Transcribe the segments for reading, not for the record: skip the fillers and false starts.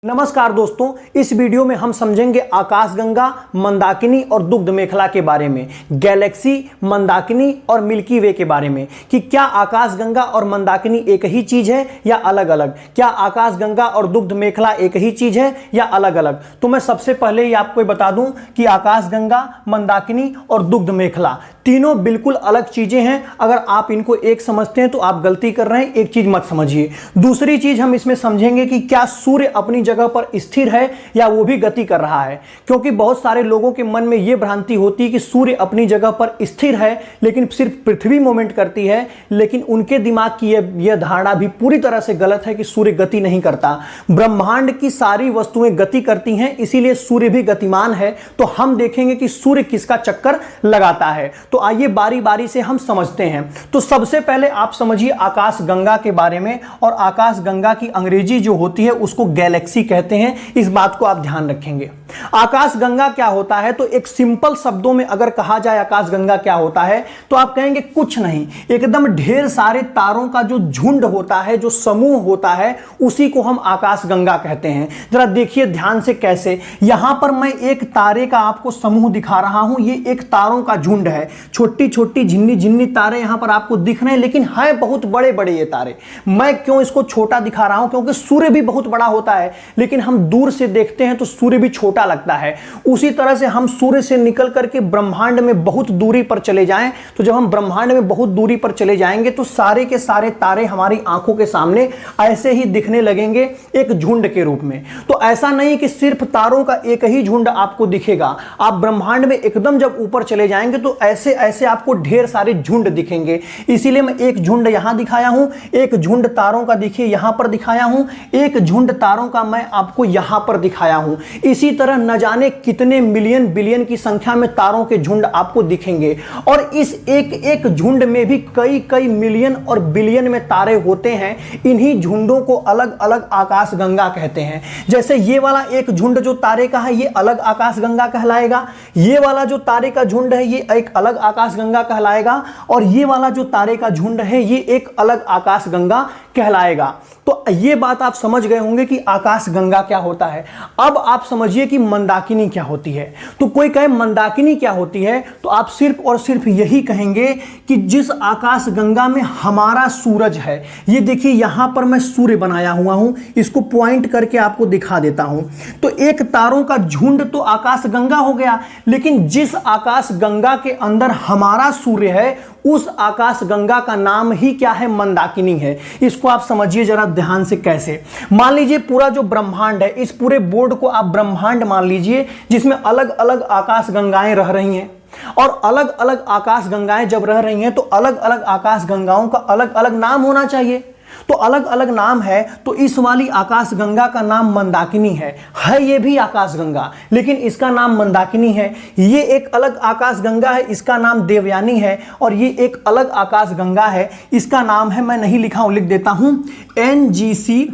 नमस्कार दोस्तों, इस वीडियो में हम समझेंगे आकाशगंगा, मंदाकिनी और दुग्ध मेखला के बारे में, गैलेक्सी, मंदाकिनी और मिल्की वे के बारे में कि क्या आकाशगंगा और मंदाकिनी एक ही चीज है या अलग अलग, क्या आकाशगंगा और दुग्ध मेखला एक ही चीज है या अलग अलग। तो मैं सबसे पहले ही आपको बता दूं कि आकाशगंगा, मंदाकिनी और दुग्ध मेखला तीनों बिल्कुल अलग चीजें हैं। अगर आप इनको एक समझते हैं तो आप गलती कर रहे हैं, एक चीज मत समझिए। दूसरी चीज हम इसमें समझेंगे कि क्या सूर्य अपनी जगह पर स्थिर है या वो भी गति कर रहा है, क्योंकि बहुत सारे लोगों के मन में यह भ्रांति होती है कि सूर्य अपनी जगह पर स्थिर है लेकिन सिर्फ पृथ्वी मूवमेंट करती है, लेकिन उनके दिमाग की यह धारणा भी पूरी तरह से गलत है कि सूर्य गति नहीं करता। ब्रह्मांड की सारी वस्तुएं गति करती हैं, इसीलिए सूर्य भी गतिमान है। तो हम देखेंगे कि सूर्य किसका चक्कर लगाता है। तो आइए बारी बारी से हम समझते हैं। तो सबसे पहले आप समझिए आकाशगंगा के बारे में, और आकाशगंगा की अंग्रेजी जो होती है उसको गैलेक्सी कहते हैं। इस बात को आप ध्यान रखेंगे। आकाशगंगा क्या होता है, तो एक सिंपल शब्दों में अगर कहा जाए आकाशगंगा क्या होता है तो आप कहेंगे कुछ नहीं, एकदम ढेर सारे तारों का जो झुंड होता है, जो समूह होता है, उसी को हम आकाशगंगा कहते हैं। जरा देखिए ध्यान से कैसे, यहां पर मैं एक तारे का आपको समूह दिखा रहा हूं। ये एक तारों का झुंड है, छोटी छोटी झिन्नी झिन्नी तारे यहां पर आपको दिख रहे हैं, लेकिन है बहुत बड़े बड़े ये तारे। मैं क्यों इसको छोटा दिखा रहा हूं, क्योंकि सूर्य भी बहुत बड़ा होता है, लेकिन हम दूर से देखते हैं तो सूर्य भी छोटा लगता है। उसी तरह से हम सूर्य से निकल करके ब्रह्मांड में बहुत दूरी पर चले जाएं, तो जब हम ब्रह्मांड में बहुत दूरी पर चले जाएंगे तो सारे के सारे तारे हमारी आंखों के सामने ऐसे ही दिखने लगेंगे, एक झुंड के रूप में। तो ऐसा नहीं कि सिर्फ तारों का एक ही झुंड आपको दिखेगा। आप ब्रह्मांड में एकदम जब ऊपर चले जाएंगे तो ऐसे ऐसे आपको ढेर सारे झुंड दिखेंगे। इसीलिए मैं एक झुंड यहां दिखाया हूं, एक झुंड तारों का देखिए यहां पर दिखाया हूं, एक झुंड तारों का मैं आपको यहां पर दिखाया हूं। इसी तरह न जाने कितने मिलियन बिलियन की संख्या में तारों के झुंड आपको दिखेंगे, और इस एक एक झुंड में भी कई कई मिलियन और बिलियन में तारे होते हैं। इन्हीं झुंडों को अलग अलग आकाशगंगा कहते हैं। जैसे ये वाला एक झुंड जो तारे का है ये अलग आकाशगंगा कहलाएगा, ये वाला जो तारे का झुंड है ये एक अलग आकाशगंगा कहलाएगा, और ये वाला जो तारे का झुंड है ये एक अलग आकाशगंगा कहलाएगा। तो ये बात आप समझ गए होंगे कि आकाशगंगा क्या होता है। अब आप समझिए कि मंदाकिनी क्या होती है। तो कोई कहे मंदाकिनी क्या होती है, तो आप सिर्फ और सिर्फ यही कहेंगे कि जिस आकाशगंगा में हमारा सूरज है, ये देखिए यहां पर मैं सूर्य बनाया हुआ हूं, इसको पॉइंट करके आपको दिखा देता हूं। तो एक तारों का झुंड तो आकाशगंगा हो गया, लेकिन जिस आकाशगंगा के अंदर हमारा सूर्य है उस आकाशगंगा का नाम ही क्या है, मंदाकिनी है। इसको आप समझिए जरा ध्यान से कैसे। मान लीजिए पूरा जो ब्रह्मांड है, इस पूरे बोर्ड को आप ब्रह्मांड मान लीजिए, जिसमें अलग अलग आकाशगंगाएं रह रही हैं, और अलग अलग आकाशगंगाएं जब रह रही हैं तो अलग अलग आकाशगंगाओं का अलग अलग नाम होना चाहिए। तो अलग अलग नाम है, तो इस वाली आकाशगंगा का नाम मंदाकिनी है ये भी आकाशगंगा, लेकिन इसका नाम मंदाकिनी है। ये एक अलग आकाशगंगा है, इसका नाम देवयानी है, और ये एक अलग आकाशगंगा है, इसका नाम है, मैं नहीं लिखा हूं लिख देता हूं, NGC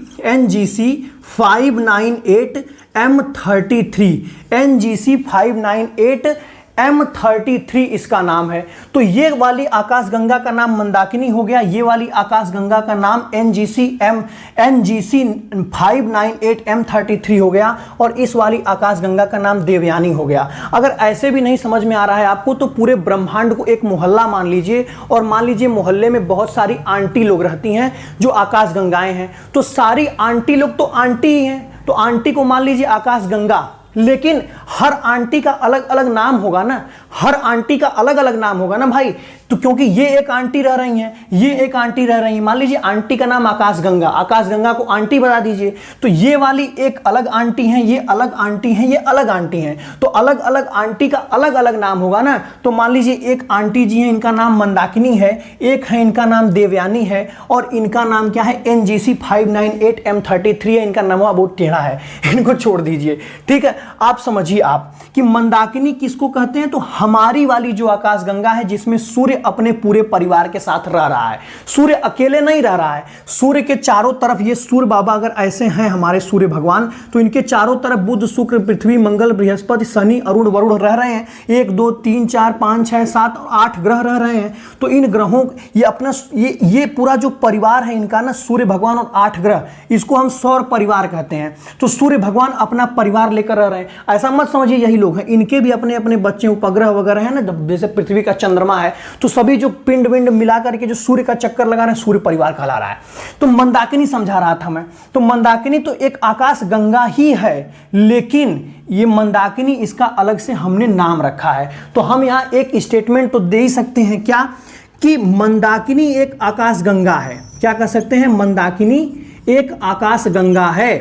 598 M33, NGC 598 M33 इसका नाम है। तो ये वाली आकाशगंगा का नाम मंदाकिनी हो गया, ये वाली आकाशगंगा का नाम NGC 598 M33 हो गया, और इस वाली आकाशगंगा का नाम देवयानी हो गया। अगर ऐसे भी नहीं समझ में आ रहा है आपको, तो पूरे ब्रह्मांड को एक मोहल्ला मान लीजिए, और मान लीजिए मोहल्ले में बहुत सारी आंटी लोग रहती हैं जो आकाशगंगाएं हैं। तो सारी आंटी लोग तो आंटी ही हैं, तो आंटी को मान लीजिए आकाशगंगा, लेकिन हर आंटी का अलग अलग नाम होगा ना, हर आंटी का अलग अलग नाम होगा ना भाई। तो क्योंकि ये एक आंटी रह रही हैं, ये एक आंटी रह रही है, मान लीजिए आंटी का नाम आकाशगंगा, आकाशगंगा को आंटी बता दीजिए, तो ये वाली एक अलग आंटी हैं, ये अलग आंटी हैं, ये अलग आंटी हैं, तो अलग अलग आंटी का अलग अलग नाम होगा ना। तो मान लीजिए एक आंटी जी हैं, इनका नाम मंदाकिनी है, एक है इनका नाम देवयानी है, और इनका नाम क्या है, NGC 598 M33 है। इनका नाम बहुत टेढ़ा है, इनको छोड़ दीजिए, ठीक है। आप समझिए आप कि मंदाकिनी किसको कहते हैं, तो हमारी वाली जो आकाशगंगा है जिसमें सूर्य सूर्य अपने पूरे परिवार के साथ रह रहा है। सूर्य अकेले नहीं रह रहा है, सूर्य के चारों तरफ ये सूर्य बाबा अगर ऐसे हैं हमारे सूर्य भगवान, तो इनके चारों तरफ बुध, शुक्र, पृथ्वी, मंगल, बृहस्पति, शनि, अरुण, वरुण रह रहे हैं। 1 2 3 4 5 6 7 और 8 ग्रह रह रहे हैं। तो इन ग्रहों ये अपना ये पूरा जो परिवार है इनका ना, सूर्य भगवान और 8 ग्रह, इसको हम सौर परिवार कहते हैं। तो सूर्य भगवान अपना परिवार लेकर रह रहे हैं। ऐसा मत समझिए यही लोग हैं, इनके भी अपने अपने बच्चे उपग्रह वगैरह है ना, जैसे पृथ्वी का चंद्रमा है, तो सभी जो पिंड विंड मिला करके जो सूर्य का चक्कर लगा रहे हैं, सूर्य परिवार कहला रहा है। तो मंदाकिनी समझा रहा था मैं, तो मंदाकिनी तो एक आकाश गंगा ही है, लेकिन ये मंदाकिनी इसका अलग से हमने नाम रखा है। तो हम यहां एक स्टेटमेंट तो दे ही सकते हैं क्या, कि मंदाकिनी एक आकाश गंगा है। क्या कह सकते हैं, मंदाकिनी एक आकाश गंगा है,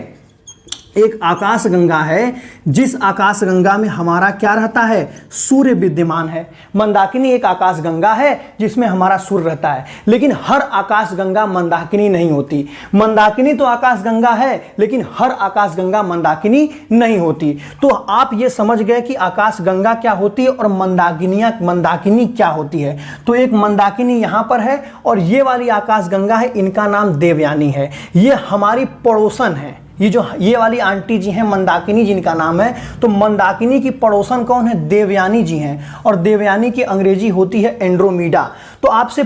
एक आकाश गंगा है, जिस आकाश गंगा में हमारा क्या रहता है, सूर्य विद्यमान है। मंदाकिनी एक आकाश गंगा है जिसमें हमारा सूर्य रहता है, लेकिन हर आकाश गंगा मंदाकिनी नहीं होती। मंदाकिनी तो आकाश गंगा है, लेकिन हर आकाश गंगा मंदाकिनी नहीं होती। तो आप ये समझ गए कि आकाश गंगा क्या होती है और मंदाकिनी क्या होती है। तो एक मंदाकिनी यहां पर है और ये वाली आकाश गंगा है, इनका नाम देवयानी है। ये हमारी पड़ोसन है, ये वाली आंटी जी हैं मंदाकिनी जिनका नाम है। तो मंदाकिनी की पड़ोसन कौन है, देवयानी जी हैं, और देवयानी की अंग्रेजी होती है एंड्रोमीडा। तो आपसे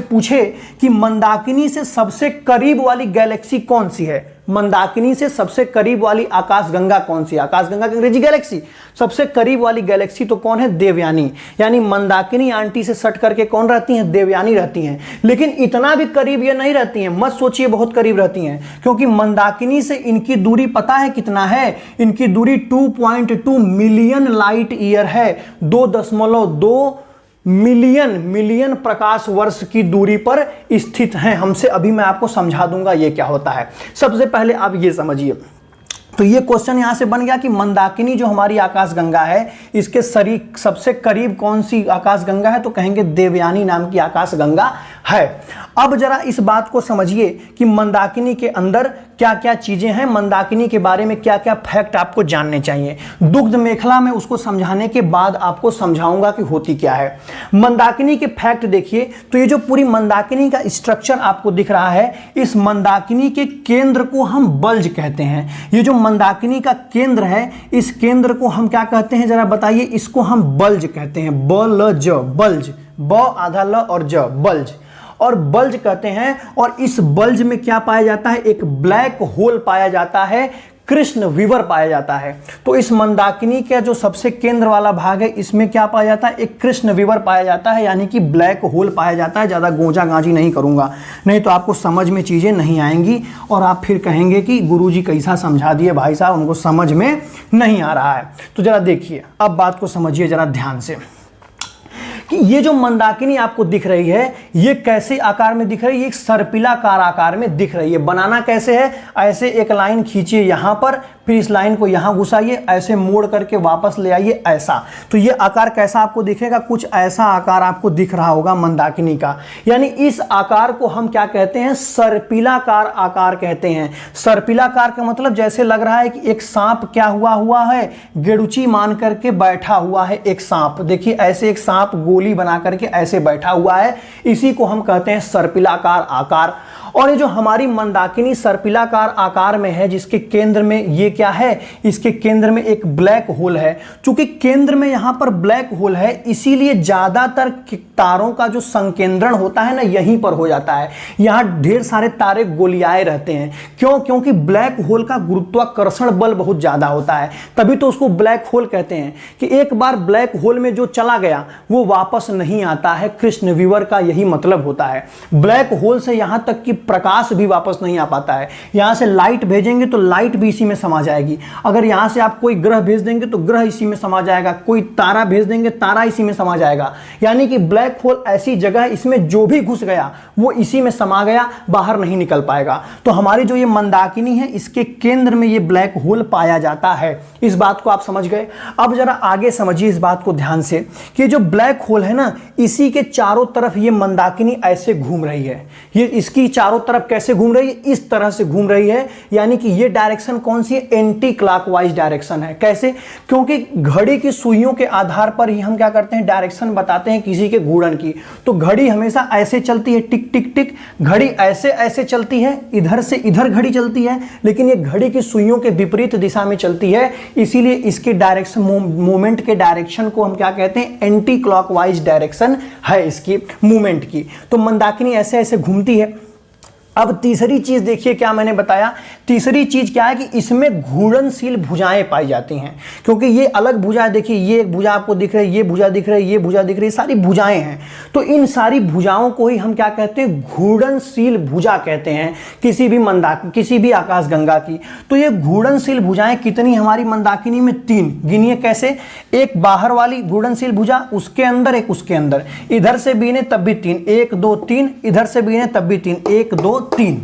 पूछे कि मंदाकिनी से सबसे करीब वाली गैलेक्सी कौन सी है, मंदाकिनी से सबसे करीब वाली आकाशगंगा कौन सी है, आकाशगंगा की अंग्रेजी गैलेक्सी, सबसे करीब वाली गैलेक्सी तो कौन है, देवयानी। यानी मंदाकिनी आंटी से सट करके कौन रहती हैं, देवयानी रहती हैं। लेकिन इतना भी करीब ये नहीं रहती हैं, मत सोचिए बहुत करीब रहती हैं, क्योंकि मंदाकिनी से इनकी दूरी पता है कितना है, इनकी दूरी 2.2 मिलियन लाइट ईयर है, 2.2 मिलियन प्रकाश वर्ष की दूरी पर स्थित हैं हमसे। अभी मैं आपको समझा दूंगा ये क्या होता है। सबसे पहले आप ये समझिए, तो ये क्वेश्चन यहां से बन गया कि मंदाकिनी जो हमारी आकाशगंगा है, इसके सबसे करीब कौन सी आकाशगंगा है, तो कहेंगे देवयानी नाम की आकाशगंगा है। अब जरा इस बात को समझिए कि मंदाकिनी के अंदर क्या क्या चीजें हैं, मंदाकिनी के बारे में क्या क्या फैक्ट आपको जानने चाहिए। दुग्ध मेखला में उसको समझाने के बाद आपको समझाऊंगा कि होती क्या है। मंदाकिनी के फैक्ट देखिए, तो ये जो पूरी मंदाकिनी का स्ट्रक्चर आपको दिख रहा है, इस मंदाकिनी के केंद्र को हम बल्ज कहते हैं। ये जो मंदाकिनी का केंद्र है, इस केंद्र को हम क्या कहते हैं, जरा बताइए। इसको हम बल्ज कहते हैं, बल्ज, बल्ज, ब आधा ल और ज, बल्ज, और बल्ज कहते हैं। और इस बल्ज में क्या पाया जाता है, एक ब्लैक होल पाया जाता है, कृष्ण विवर पाया जाता है। तो इस मंदाकिनी का जो सबसे केंद्र वाला भाग है, इसमें क्या पाया जाता है, एक कृष्ण विवर पाया जाता है, यानी कि ब्लैक होल पाया जाता है। ज़्यादा गोंजा गांजी नहीं करूंगा, नहीं तो आपको समझ में चीज़ें नहीं आएंगी और आप फिर कहेंगे कि गुरुजी कैसा समझा दिए भाई साहब, उनको समझ में नहीं आ रहा है। तो जरा देखिए, अब बात को समझिए जरा ध्यान से कि ये जो मंदाकिनी आपको दिख रही है, ये कैसे आकार में दिख रही है, एक सर्पिलाकार आकार में दिख रही है। बनाना कैसे है, ऐसे एक लाइन खींचिए यहां पर, फिर इस लाइन को यहां घुसाइए, ऐसे मोड़ करके वापस ले आइए, ऐसा। तो ये आकार कैसा आपको दिखेगा, कुछ ऐसा आकार आपको दिख रहा होगा मंदाकिनी का। यानी इस आकार को हम क्या कहते हैं, सर्पिलाकार आकार कहते हैं। सर्पिलाकार का मतलब जैसे लग रहा है कि एक सांप क्या हुआ है, गेड़ुची मान करके बैठा हुआ है एक सांप। देखिए ऐसे एक सांप गोली बना करके ऐसे बैठा हुआ है, इसी को हम कहते हैं सर्पिलाकार आकार। और ये जो हमारी मंदाकिनी सर्पिलाकार आकार में है, जिसके केंद्र में ये क्या है, इसके केंद्र में एक ब्लैक होल है। चूंकि केंद्र में यहां पर ब्लैक होल है, इसीलिए ज्यादातर तारों का जो संकेंद्रण होता है ना, यहीं पर हो जाता है। यहां ढेर सारे तारे गोलियाए रहते हैं। क्यों, क्योंकि ब्लैक होल का गुरुत्वाकर्षण बल बहुत ज्यादा होता है, तभी तो उसको ब्लैक होल कहते हैं। कि एक बार ब्लैक होल में जो चला गया वो वापस नहीं आता है, कृष्ण विवर का यही मतलब होता है। ब्लैक होल से यहां तक कि प्रकाश भी वापस नहीं आ पाता है। यहां से लाइट भेजेंगे तो लाइट भी इसी में समा जाएगी। अगर यहां से आप कोई ग्रह भेज देंगे तो ग्रह इसी में समा जाएगा, कोई तारा भेज देंगे तारा इसी में समा जाएगा। यानी कि ब्लैक होल ऐसी जगह है, इसमें जो भी घुस गया वो इसी में समा गया, बाहर नहीं निकल पाएगा। तो हमारी जो ये मंदाकिनी है, इसके केंद्र में ये ब्लैक होल पाया जाता है। इस बात को आप समझ गए। अब जरा आगे समझिए इस बात को ध्यान से कि जो ब्लैक होल है ना, इसी के चारों तरफ ये मंदाकिनी ऐसे घूम रही है। ये इसकी चारों चारों तरफ कैसे घूम रही है, इस तरह से घूम रही है, यानी कि ये डायरेक्शन कौन सी है, एंटी क्लॉकवाइज डायरेक्शन है। कैसे? क्योंकि घड़ी की सुइयों के आधार पर ही हम क्या करते हैं, डायरेक्शन बताते हैं किसी के घूर्णन की। तो घड़ी हमेशा ऐसे चलती है, टिक टिक टिक, घड़ी ऐसे ऐसे चलती है, इधर से इधर घड़ी चलती है, लेकिन ये घड़ी की सुइयों के विपरीत दिशा में चलती है, इसीलिए इसके डायरेक्शन मूवमेंट के डायरेक्शन को हम क्या कहते हैं, एंटी क्लॉकवाइज डायरेक्शन है इसकी मूवमेंट की। तो मंदाकिनी ऐसे ऐसे घूमती है। अब तीसरी चीज देखिए क्या मैंने बताया, तीसरी चीज क्या है कि इसमें घूर्णनशील भुजाएं पाई जाती हैं, क्योंकि ये अलग भुजा, देखिए ये एक भुजा आपको दिख रही है, ये भुजा दिख रही है, ये भुजा दिख रही है, सारी भुजाएं हैं। तो इन सारी भुजाओं को ही हम क्या कहते हैं, घूर्णनशील भुजा कहते हैं किसी भी आकाशगंगा की। तो ये घूर्णनशील भुजाएं कितनी हमारी मंदाकिनी में, 3। गिनिए कैसे, एक बाहर वाली घूर्णनशील भुजा, उसके अंदर एक, उसके अंदर, इधर से बीने तब भी 3, 1 2 3, इधर से बीने तब भी 3, 1 2 3।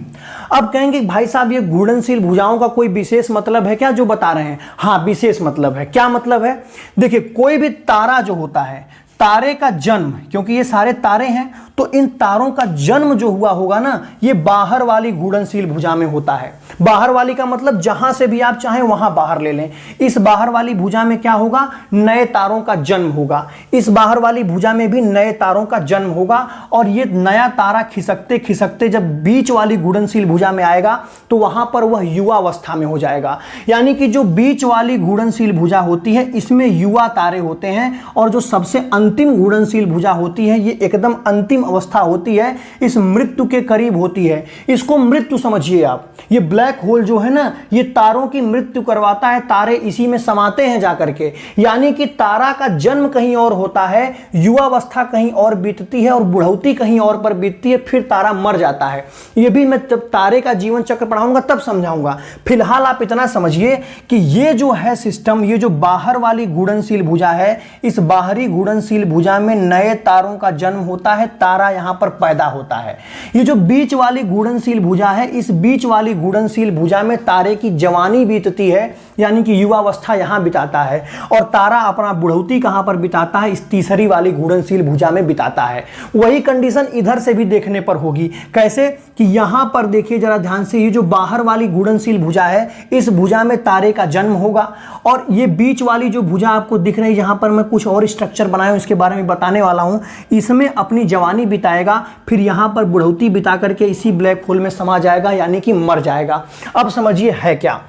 अब कहेंगे भाई साहब ये घूर्णनशील भुजाओं का कोई विशेष मतलब है क्या जो बता रहे हैं? हाँ, विशेष मतलब है। क्या मतलब है? देखिए कोई भी तारा जो होता है, तारे का जन्म, क्योंकि ये सारे तारे हैं, तो इन तारों का जन्म जो हुआ होगा ना, ये बाहर वाली घूर्णनशील भुजा में होता है। बाहर वाली का मतलब जहां से भी आप चाहें वहां बाहर ले लें। इस बाहर वाली भुजा में क्या होगा, नए तारों का जन्म होगा। इस बाहर वाली भुजा में भी नए तारों का जन्म होगा, और ये नया तारा खिसकते खिसकते जब बीच वाली घूर्णनशील भुजा में आएगा तो वहां पर वह युवा अवस्था में हो जाएगा। यानी कि जो बीच वाली घूर्णनशील भुजा होती है, इसमें युवा तारे होते हैं, और जो सबसे अंतिम घूर्णनशील भुजा होती है, ये एकदम अंतिम अवस्था होती है, इस मृत्यु के करीब होती है। इसको मृत्यु समझिए आप। ये ब्लैक होल जो है ना, ये तारों की मृत्यु करवाता है, तारे इसी में समाते हैं जाकर के। यानी कि तारा का जन्म कहीं और होता है, युवावस्था कहीं और बीतती है, और बुढ़ौती कहीं और पर बीतती है, फिर तारा मर जाता है। ये भी मैं जब तारे का जीवन चक्र पढ़ाऊंगा तब समझाऊंगा। फिलहाल आप इतना समझिए कि ये जो है सिस्टम, ये जो बाहर वाली घूर्णनशील भुजा है, इस बाहरी घूर्णनशील भुजा में नए तारों का जन्म होता है, तारा यहां पर पैदा होता है। ये जो बीच वाली घूर्णनशील भुजा है, इस बीच वाली घूर्णनशील भुजा में तारे की जवानी बीतती है, यानी कि युवावस्था यहां बिताता है, और तारा अपना बुढ़ौती कहां पर बिताता है, इस तीसरी वाली घूर्णनशील भुजा में बिताता है। वही कंडीशन इधर से भी देखने पर होगी। कैसे? कि यहां पर देखिए जरा ध्यान से, ये जो बाहर वाली घूर्णनशील भुजा है, इस भुजा में तारे का जन्म होगा, और ये बीच वाली जो भुजा आपको दिख रही है, यहां पर मैं कुछ और स्ट्रक्चर बनाया हूं, इसके बारे में बताने वाला हूं। इसमें अपनी जवानी बिताएगा, फिर यहां पर बुढ़ौती बिता करके इसी ब्लैक होल में समा जाएगा, यानी कि मर जाएगा। अब समझिए है क्या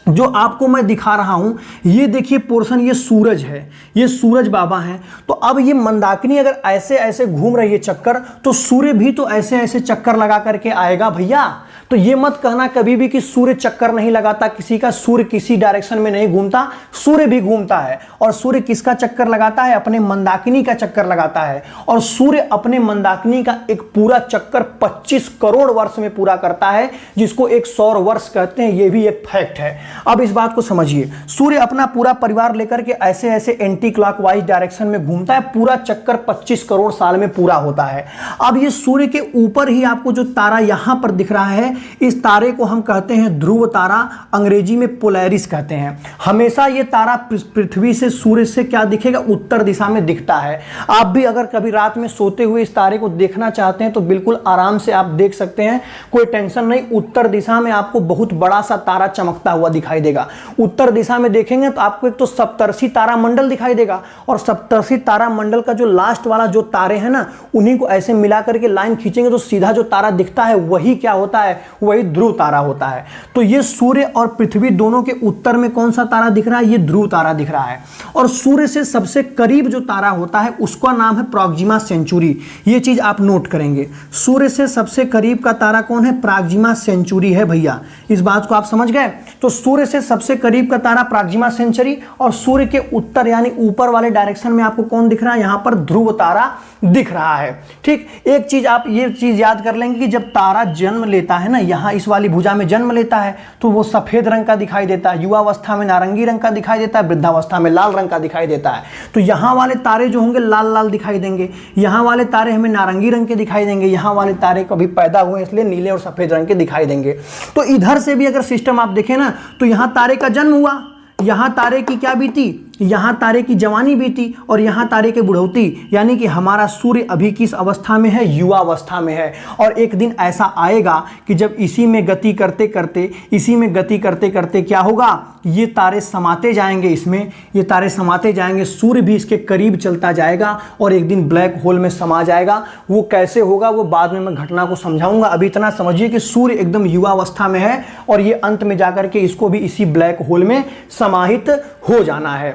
जो आपको मैं दिखा रहा हूं, ये देखिए पोर्शन, ये सूरज है, ये सूरज बाबा हैं। तो अब ये मंदाकिनी अगर ऐसे ऐसे घूम रही है चक्कर, तो सूर्य भी तो ऐसे ऐसे चक्कर लगा करके आएगा भैया। तो ये मत कहना कभी भी कि सूर्य चक्कर नहीं लगाता किसी का, सूर्य किसी डायरेक्शन में नहीं घूमता, सूर्य भी घूमता है। और सूर्य किसका चक्कर लगाता है? अपने मंदाकिनी का चक्कर लगाता है। और सूर्य अपने मंदाकिनी का एक पूरा चक्कर 25 करोड़ वर्ष में पूरा करता है, जिसको एक सौर वर्ष कहते हैं। ये भी एक फैक्ट है। अब इस बात को समझिए, सूर्य अपना पूरा परिवार लेकर के ऐसे ऐसे एंटी क्लॉकवाइज डायरेक्शन में घूमता है, पूरा चक्कर 25 करोड़ साल में पूरा होता है। अब ये सूर्य के ऊपर ही आपको जो तारा यहां पर दिख रहा है, इस तारे को हम कहते हैं ध्रुव तारा, अंग्रेजी में पोलैरिस कहते हैं। हमेशा ये तारा पृथ्वी से, सूर्य से क्या दिखेगा? उत्तर दिशा में दिखता है। आप भी अगर कभी रात में सोते हुए इस तारे को देखना चाहते हैं तो बिल्कुल आराम से आप देख सकते हैं, कोई टेंशन नहीं। उत्तर दिशा में आपको बहुत बड़ा सा तारा चमकता हुआ दिखाई देगा। उत्तर दिशा में देखेंगे तो आपको एक तो सप्तर्षि तारा मंडल दिखाई देगा, और सप्तर्षि तारा मंडल का जो लास्ट वाला जो तारे हैं ना, उन्हीं को ऐसे मिला करके लाइन खींचेंगे तो सीधा जो तारा दिखता है वही क्या होता है? वही ध्रुव तारा होता है। तो ये सूर्य और पृथ्वी दोनों के उत्तर में कौन सा तारा दिख रहा है? ये ध्रुव तारा दिख रहा है। और सूर्य से सबसे करीब जो तारा होता है उसका नाम है प्रॉक्सिमा सेंचुरी। ये चीज आप नोट करेंगे। सूर्य से सबसे करीब का तारा कौन है? प्रॉक्सिमा सेंचुरी है भैया। इस बात को आप समझ गए? तो सूर्य से सबसे करीब का तारा प्रॉक्सिमा सेंचुरी, और सूर्य के उत्तर यानी ऊपर वाले डायरेक्शन में आपको कौन दिख रहा है? यहां पर ध्रुव तारा दिख रहा है। ठीक, एक चीज आप ये चीज याद कर लेंगे कि जब तारा जन्म लेता है ना, यहां इस वाली भुजा में जन्म लेता है, तो वो सफेद रंग का दिखाई देता है, युवावस्था में नारंगी रंग का दिखाई देता है, वृद्धावस्था में लाल रंग का दिखाई देता है। तो यहां वाले तारे जो होंगे लाल लाल दिखाई देंगे, यहां वाले तारे हमें नारंगी रंग के दिखाई देंगे, यहां वाले तारे कभी पैदा हुए इसलिए नीले और सफेद रंग के दिखाई देंगे। तो इधर से भी अगर सिस्टम आप देखें ना, तो यहां तारे का जन्म हुआ, यहां तारे की क्या बीती? यहाँ तारे की जवानी बीती और यहाँ तारे की बुढ़ौती, यानी कि हमारा सूर्य अभी किस अवस्था में है, युवा अवस्था में है। और एक दिन ऐसा आएगा कि जब इसी में गति करते करते क्या होगा, ये तारे समाते जाएंगे, इसमें ये तारे समाते जाएंगे, सूर्य भी इसके करीब चलता जाएगा और एक दिन ब्लैक होल में समा जाएगा। वो कैसे होगा वो बाद में मैं घटना को समझाऊंगा। अभी इतना समझिए कि सूर्य एकदम युवा अवस्था में है और ये अंत में जाकर के इसको भी इसी ब्लैक होल में समाहित हो जाना है।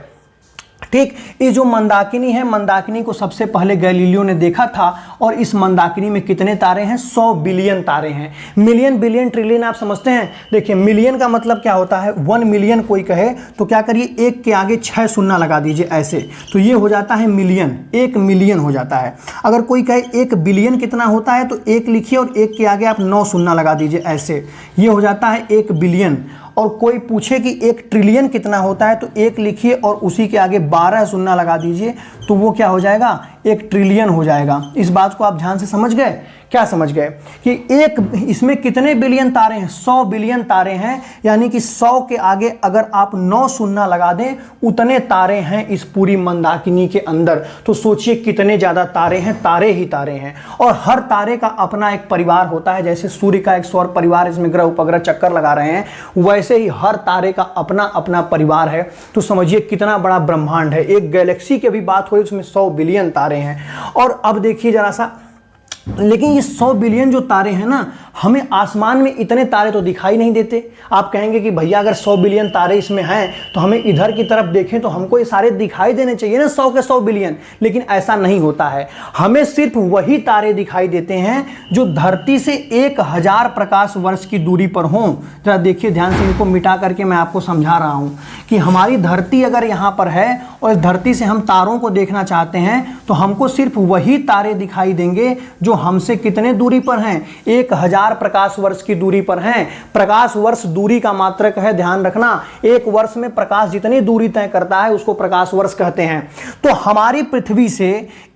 ठीक, ये जो मंदाकिनी है, मंदाकिनी को सबसे पहले गैलीलियो ने देखा था और इस मंदाकिनी में कितने तारे हैं, 100 बिलियन तारे हैं। मिलियन, बिलियन, ट्रिलियन आप समझते हैं। देखिए मिलियन का मतलब क्या होता है, 1 मिलियन कोई कहे तो क्या करिए, एक के आगे 6 शून्य लगा दीजिए ऐसे, तो ये हो जाता है मिलियन, 1 मिलियन हो जाता है। अगर कोई कहे 1 बिलियन कितना होता है तो 1 लिखिए और 1 के आगे आप 9 शून्य लगा दीजिए ऐसे, ये हो जाता है 1 बिलियन। और कोई पूछे कि 1 ट्रिलियन कितना होता है तो 1 लिखिए और उसी के आगे 12 शून्य लगा दीजिए, तो वो क्या हो जाएगा, 1 ट्रिलियन हो जाएगा। इस बात को आप ध्यान से समझ गए, क्या समझ गए कि एक इसमें कितने बिलियन तारे हैं, 100 बिलियन तारे हैं, यानी कि 100 के आगे अगर आप 9 शून्य लगा दें, उतने तारे हैं इस पूरी मंदाकिनी के अंदर। तो सोचिए कितने ज्यादा तारे हैं, तारे ही तारे हैं। और हर तारे का अपना एक परिवार होता है, जैसे सूर्य का एक सौर परिवार, इसमें ग्रह उपग्रह चक्कर लगा रहे हैं, वैसे ही हर तारे का अपना अपना परिवार है। तो समझिए कितना बड़ा ब्रह्मांड है। एक गैलेक्सी की भी बात हो रही है, उसमें 100 बिलियन तारे हैं। और अब देखिए जरा सा, लेकिन ये 100 बिलियन जो तारे हैं ना, हमें आसमान में इतने तारे तो दिखाई नहीं देते। आप कहेंगे कि भैया अगर 100 बिलियन तारे इसमें हैं तो हमें इधर की तरफ देखें तो हमको ये सारे दिखाई देने चाहिए ना, 100 के 100 बिलियन, लेकिन ऐसा नहीं होता है। हमें सिर्फ वही तारे दिखाई देते हैं जो धरती से 1000 प्रकाश वर्ष की दूरी पर हों। जरा देखिए ध्यान से, इनको मिटा करके मैं आपको समझा रहा हूं कि हमारी धरती अगर यहाँ पर है और इस धरती से हम तारों को देखना चाहते हैं तो हमको सिर्फ वही तारे दिखाई देंगे जो हमसे कितने दूरी पर हैं, 1000 प्रकाश वर्ष की दूरी पर हैं। प्रकाश वर्ष दूरी का मात्रक है, ध्यान रखना। एक वर्ष में प्रकाश जितनी दूरी तय करता है उसको प्रकाश वर्ष कहते हैं। तो हमारी पृथ्वी से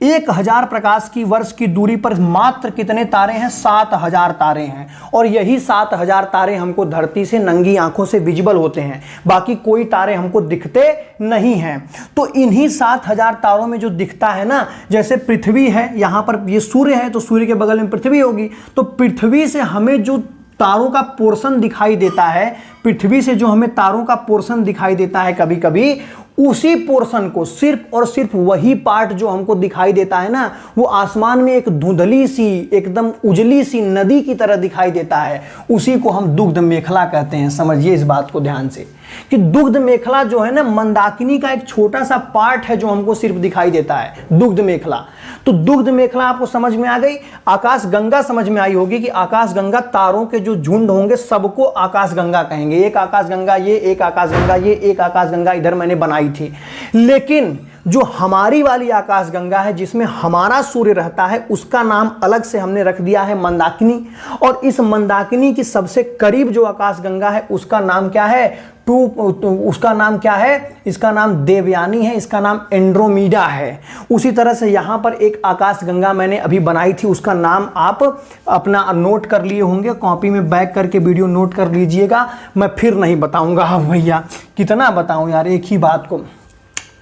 1000 प्रकाश की वर्ष की दूरी पर मात्र कितने तारे हैं, 7000 तारे हैं। और यही 7000 तारे हमको धरती से नंगी आंखों से विजिबल होते हैं, बाकी कोई तारे हमको दिखते नहीं हैं। तो इन्हीं 7000 तारों में जो दिखता है ना, जैसे पृथ्वी है, यहां पर ये सूर्य है तो सूर्य के बगल में पृथ्वी होगी, तो पृथ्वी से हमें जो तारों का पोर्शन दिखाई देता है, पृथ्वी से जो हमें तारों का पोर्शन दिखाई देता है कभी कभी, उसी पोर्शन को सिर्फ और सिर्फ वही पार्ट जो हमको दिखाई देता है ना, वो आसमान में एक धुंधली सी, एकदम उजली सी नदी की तरह दिखाई देता है, उसी को हम दुग्ध मेखला कहते हैं। समझिए इस बात को ध्यान से कि दुग्ध मेखला जो है ना, मंदाकिनी का एक छोटा सा पार्ट है जो हमको सिर्फ दिखाई देता है, दुग्ध मेखला। तो दुग्ध मेखला आपको समझ में आ गई। आकाश गंगा समझ में आई होगी कि आकाश गंगा, तारों के जो झुंड होंगे सबको आकाश गंगा कहेंगे। एक आकाश गंगा ये, एक आकाश गंगा ये, एक आकाश गंगा इधर मैंने बनाई थी। लेकिन जो हमारी वाली आकाश गंगा है जिसमें हमारा सूर्य रहता है, उसका नाम अलग से हमने रख दिया है मंदाकिनी। और इस मंदाकिनी की सबसे करीब जो आकाश गंगा है उसका नाम क्या है, उसका नाम क्या है, इसका नाम देवयानी है, इसका नाम एंड्रोमीडा है। उसी तरह से यहां पर एक आकाश गंगा मैंने अभी बनाई थी, उसका नाम आप अपना नोट कर लिए होंगे, कॉपी में बैक करके वीडियो नोट कर लीजिएगा, मैं फिर नहीं बताऊंगा। अब भैया कितना बताऊं यार एक ही बात को।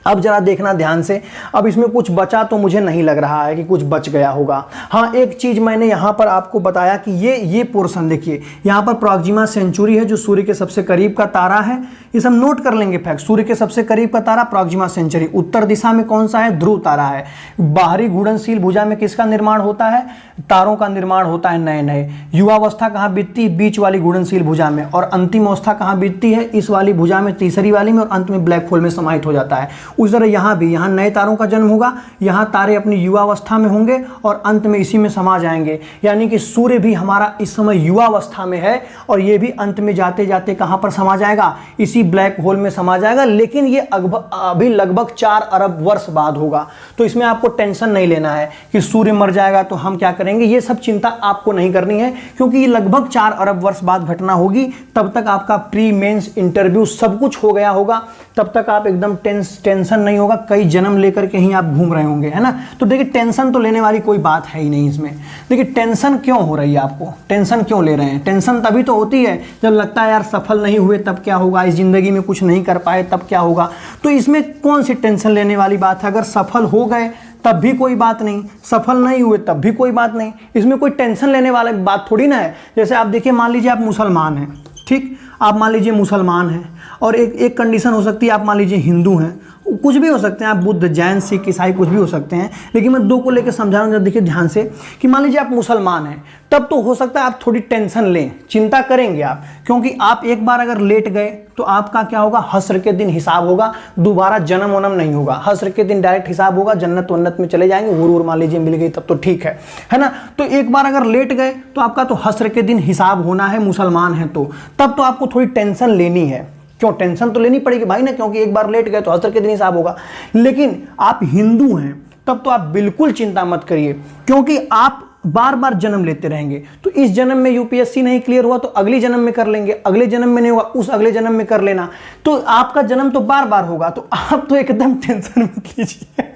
अब जरा देखना ध्यान से, अब इसमें कुछ बचा तो मुझे नहीं लग रहा है कि कुछ बच गया होगा। हाँ, एक चीज मैंने यहाँ पर आपको बताया कि ये पोर्शन देखिए, यहाँ पर प्रॉक्सिमा सेंचुरी है जो सूर्य के सबसे करीब का तारा है। ये सब नोट कर लेंगे फैक्ट। सूर्य के सबसे करीब का तारा प्रॉक्सिमा सेंचुरी। उत्तर दिशा में कौन सा है, ध्रुव तारा है। बाहरी घूर्णनशील भुजा में किसका निर्माण होता है, तारों का निर्माण होता है नए नए। युवावस्था कहाँ बीतती है, बीच वाली घूर्णनशील भुजा में। और अंतिम अवस्था कहाँ बीतती है, इस वाली भुजा में, तीसरी वाली में, और अंत में ब्लैक होल में समाहित हो जाता है। उस तरह यहाँ भी, यहाँ नए तारों का जन्म होगा, यहाँ तारे अपनी युवावस्था में होंगे और अंत में इसी में समा जाएंगे। यानी कि सूर्य भी हमारा इस समय युवावस्था में है और ये भी अंत में जाते जाते कहाँ पर समा जाएगा, इसी ब्लैक होल में समा जाएगा। लेकिन ये अभी लगभग 4 अरब वर्ष बाद होगा। तो इसमें आपको टेंशन नहीं लेना है कि सूर्य मर जाएगा तो हम क्या करेंगे, ये सब चिंता आपको नहीं करनी है, क्योंकि ये लगभग 4 अरब वर्ष बाद घटना होगी। तब तक आपका प्री मेंस इंटरव्यू सब कुछ हो गया होगा, तब तक आप एकदम टेंशन टेंशन नहीं होगा, कई जन्म लेकर के ही आप घूम रहे होंगे, है ना। तो देखिए टेंशन तो लेने वाली कोई बात है ही नहीं इसमें। देखिए टेंशन क्यों हो रही है आपको, टेंशन क्यों ले रहे हैं? टेंशन तभी तो होती है जब लगता है यार सफल नहीं हुए तब क्या होगा, इस जिंदगी में कुछ नहीं कर पाए तब क्या होगा। तो इसमें कौन सी टेंशन लेने वाली बात है? अगर सफल हो गए तब भी कोई बात नहीं, सफल नहीं हुए तब भी कोई बात नहीं, इसमें कोई टेंशन लेने वाला बात थोड़ी ना है। जैसे आप देखिए, मान लीजिए आप मुसलमान हैं, ठीक, आप मान लीजिए मुसलमान हैं, और एक कंडीशन हो सकती है आप मान लीजिए हिंदू हैं, कुछ भी हो सकते हैं आप, बुद्ध, जैन, सिख, ईसाई, कुछ भी हो सकते हैं। लेकिन मैं दो को लेकर समझा रहा हूँ, देखिए ध्यान से, कि मान लीजिए आप मुसलमान हैं, तब तो हो सकता है आप थोड़ी टेंशन लें, चिंता करेंगे आप, क्योंकि आप एक बार अगर लेट गए तो आपका क्या होगा, हश्र के दिन हिसाब होगा, दोबारा जन्म वनम नहीं होगा, हश्र के दिन डायरेक्ट हिसाब होगा, जन्नत वन्नत में चले जाएंगे, हुरूर मान लीजिए मिल गई तब तो ठीक है ना। तो एक बार अगर लेट गए तो आपका तो हश्र के दिन हिसाब होना है, मुसलमान है तो, तब तो आपको थोड़ी टेंशन लेनी है। क्यों, टेंशन तो लेनी पड़ेगी भाई ना, क्योंकि एक बार लेट गए तो हश्र के दिन हिसाब होगा। लेकिन आप हिंदू हैं तब तो आप बिल्कुल चिंता मत करिए, क्योंकि आप बार बार जन्म लेते रहेंगे। तो इस जन्म में यूपीएससी नहीं क्लियर हुआ तो अगले जन्म में कर लेंगे, अगले जन्म में नहीं हुआ उस अगले जन्म में कर लेना, तो आपका जन्म तो बार बार होगा। तो आप तो एकदम टेंशन मत लीजिए।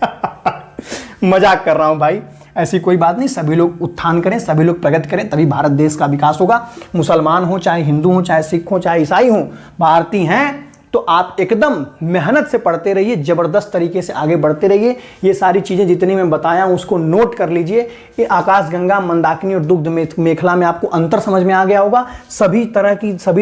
मजाक कर रहा हूं भाई, ऐसी कोई बात नहीं। सभी लोग उत्थान करें, सभी लोग प्रगति करें, तभी भारत देश का विकास होगा। मुसलमान हो, चाहे हिंदू हो, चाहे सिख हो, चाहे ईसाई हो, भारतीय हैं तो आप एकदम मेहनत से पढ़ते रहिए, जबरदस्त तरीके से आगे बढ़ते रहिए। ये सारी चीजें जितनी मैं बताया हूं उसको नोट कर लीजिए। ये आकाशगंगा, मंदाकिनी और दुग्ध मेखला में आपको अंतर समझ में आ गया होगा। सभी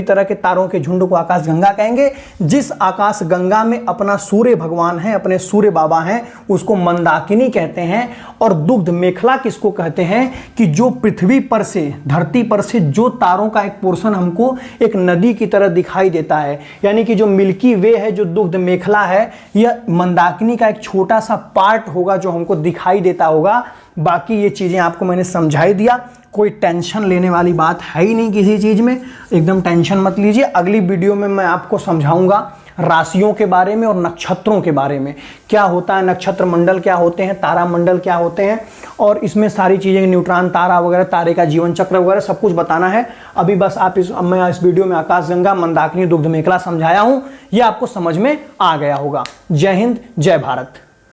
तरह के तारों के झुंड को आकाशगंगा कहेंगे। जिस आकाशगंगा में अपना सूर्य भगवान है, अपने सूर्य बाबा हैं, उसको मंदाकिनी कहते हैं। और दुग्ध मेखला किसको कहते हैं, कि जो पृथ्वी पर से, धरती पर से जो तारों का एक पोर्शन हमको एक नदी की तरह दिखाई देता है, यानी कि जो मिल्की वे है, जो दुग्ध मेखला है, यह मंदाकिनी का एक छोटा सा पार्ट होगा जो हमको दिखाई देता होगा। बाकी ये चीजें आपको मैंने समझाई दिया, कोई टेंशन लेने वाली बात है ही नहीं किसी चीज में, एकदम टेंशन मत लीजिए। अगली वीडियो में मैं आपको समझाऊंगा राशियों के बारे में और नक्षत्रों के बारे में, क्या होता है, नक्षत्र मंडल क्या होते हैं, तारा मंडल क्या होते हैं, और इसमें सारी चीज़ें, न्यूट्रॉन तारा वगैरह, तारे का जीवन चक्र वगैरह सब कुछ बताना है। अभी बस मैं इस वीडियो में आकाशगंगा, मंदाकिनी, दुग्ध मेखला समझाया हूँ, ये आपको समझ में आ गया होगा। जय हिंद, जय भारत।